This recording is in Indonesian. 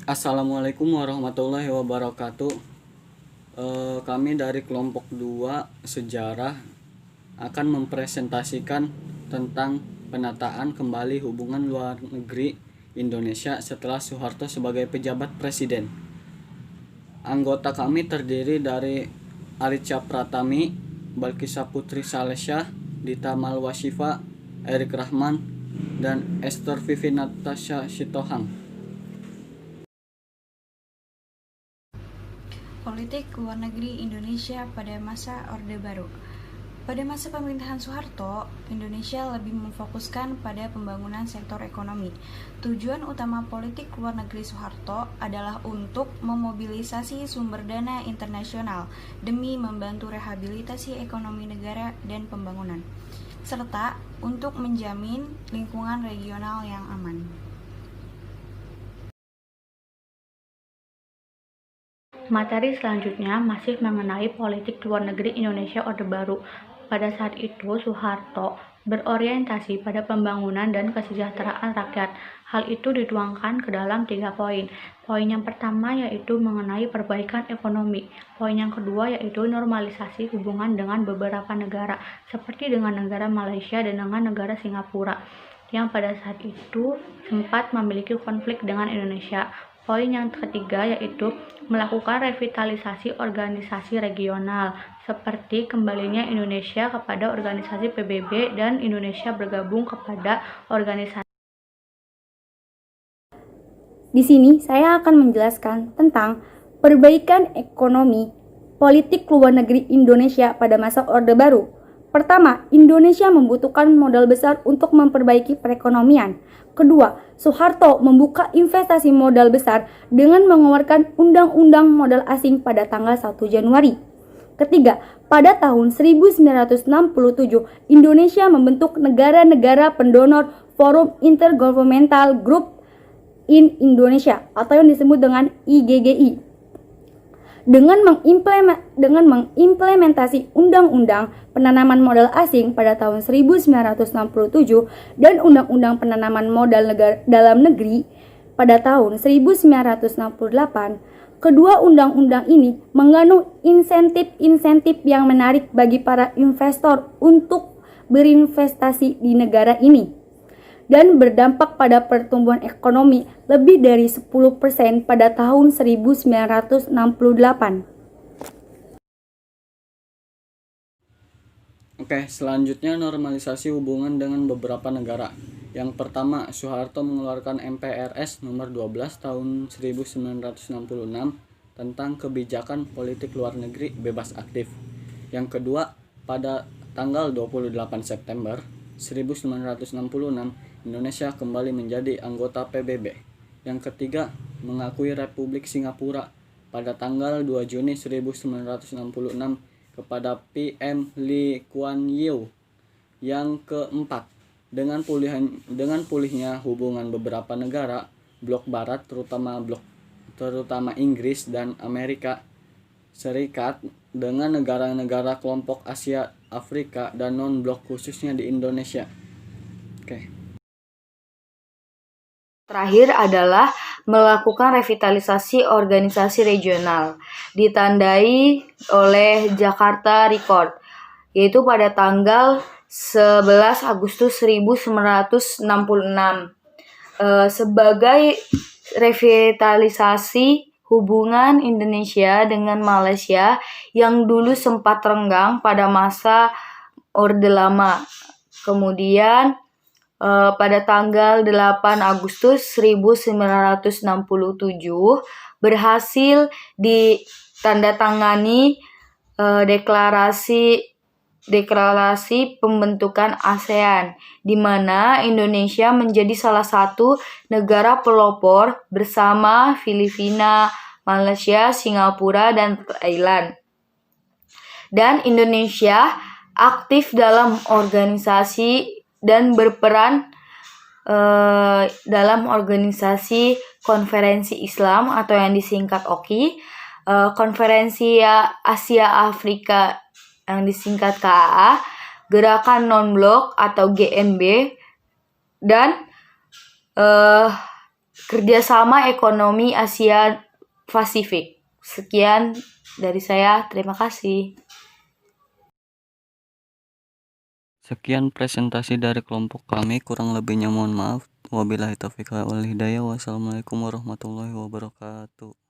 Assalamualaikum warahmatullahi wabarakatuh. Kami dari kelompok 2 sejarah akan mempresentasikan tentang penataan kembali hubungan luar negeri Indonesia setelah Soeharto sebagai pejabat presiden. Anggota kami terdiri dari Alicia Pratami, Balkisa Putri Salesya, Dita Malwasyifa, Erik Rahman, dan Esther Vivi Natasha Sitohang. Politik luar negeri Indonesia pada masa Orde Baru. Pada masa pemerintahan Soeharto, Indonesia lebih memfokuskan pada pembangunan sektor ekonomi. Tujuan utama politik luar negeri Soeharto adalah untuk memobilisasi sumber dana internasional demi membantu rehabilitasi ekonomi negara dan pembangunan, serta untuk menjamin lingkungan regional yang aman. Materi selanjutnya masih mengenai politik luar negeri Indonesia Orde Baru. Pada saat itu, Soeharto berorientasi pada pembangunan dan kesejahteraan rakyat. Hal itu dituangkan ke dalam 3 poin. Poin yang pertama yaitu mengenai perbaikan ekonomi. Poin yang kedua yaitu normalisasi hubungan dengan beberapa negara, seperti dengan negara Malaysia dan dengan negara Singapura, yang pada saat itu sempat memiliki konflik dengan Indonesia. Poin yang ketiga yaitu melakukan revitalisasi organisasi regional, seperti kembalinya Indonesia kepada organisasi PBB dan Indonesia bergabung kepada organisasi. Di sini saya akan menjelaskan tentang perbaikan ekonomi politik luar negeri Indonesia pada masa Orde Baru. Pertama, Indonesia membutuhkan modal besar untuk memperbaiki perekonomian. Kedua, Soeharto membuka investasi modal besar dengan mengeluarkan Undang-Undang Modal Asing pada tanggal 1 Januari. Ketiga, pada tahun 1967, Indonesia membentuk negara-negara pendonor Forum Intergovernmental Group in Indonesia atau yang disebut dengan IGGI. Dengan mengimplementasi Undang-Undang Penanaman Modal Asing pada tahun 1967 dan Undang-Undang Penanaman Modal Dalam Negeri pada tahun 1968, kedua undang-undang ini mengandung insentif-insentif yang menarik bagi para investor untuk berinvestasi di negara ini dan berdampak pada pertumbuhan ekonomi lebih dari 10% pada tahun 1968. Selanjutnya normalisasi hubungan dengan beberapa negara. Yang pertama, Soeharto mengeluarkan MPRS nomor 12 tahun 1966 tentang kebijakan politik luar negeri bebas aktif. Yang kedua, pada tanggal 28 September 1966, Indonesia kembali menjadi anggota PBB. Yang ketiga, mengakui Republik Singapura pada tanggal 2 Juni 1966 kepada PM Lee Kuan Yew. Yang keempat, dengan pulihnya hubungan beberapa negara blok barat, terutama Inggris dan Amerika Serikat, dengan negara-negara kelompok Asia, Afrika, dan non-blok khususnya di Indonesia. Terakhir adalah melakukan revitalisasi organisasi regional, ditandai oleh Jakarta Record, yaitu pada tanggal 11 Agustus 1966. Sebagai revitalisasi hubungan Indonesia dengan Malaysia yang dulu sempat renggang pada masa Orde Lama. Kemudian pada tanggal 8 Agustus 1967 berhasil ditandatangani deklarasi pembentukan ASEAN, di mana Indonesia menjadi salah satu negara pelopor bersama Filipina, Malaysia, Singapura, dan Thailand. Dan Indonesia aktif dalam organisasi dan berperan dalam organisasi Konferensi Islam atau yang disingkat OKI, Konferensi Asia Afrika yang disingkat KAA, Gerakan Non-Blok atau GNB, dan kerjasama ekonomi Asia Pasifik. Sekian dari saya, terima kasih. Sekian presentasi dari kelompok kami, kurang lebihnya mohon maaf. Wabillahi taufiq wal hidayah. Wassalamualaikum warahmatullahi wabarakatuh.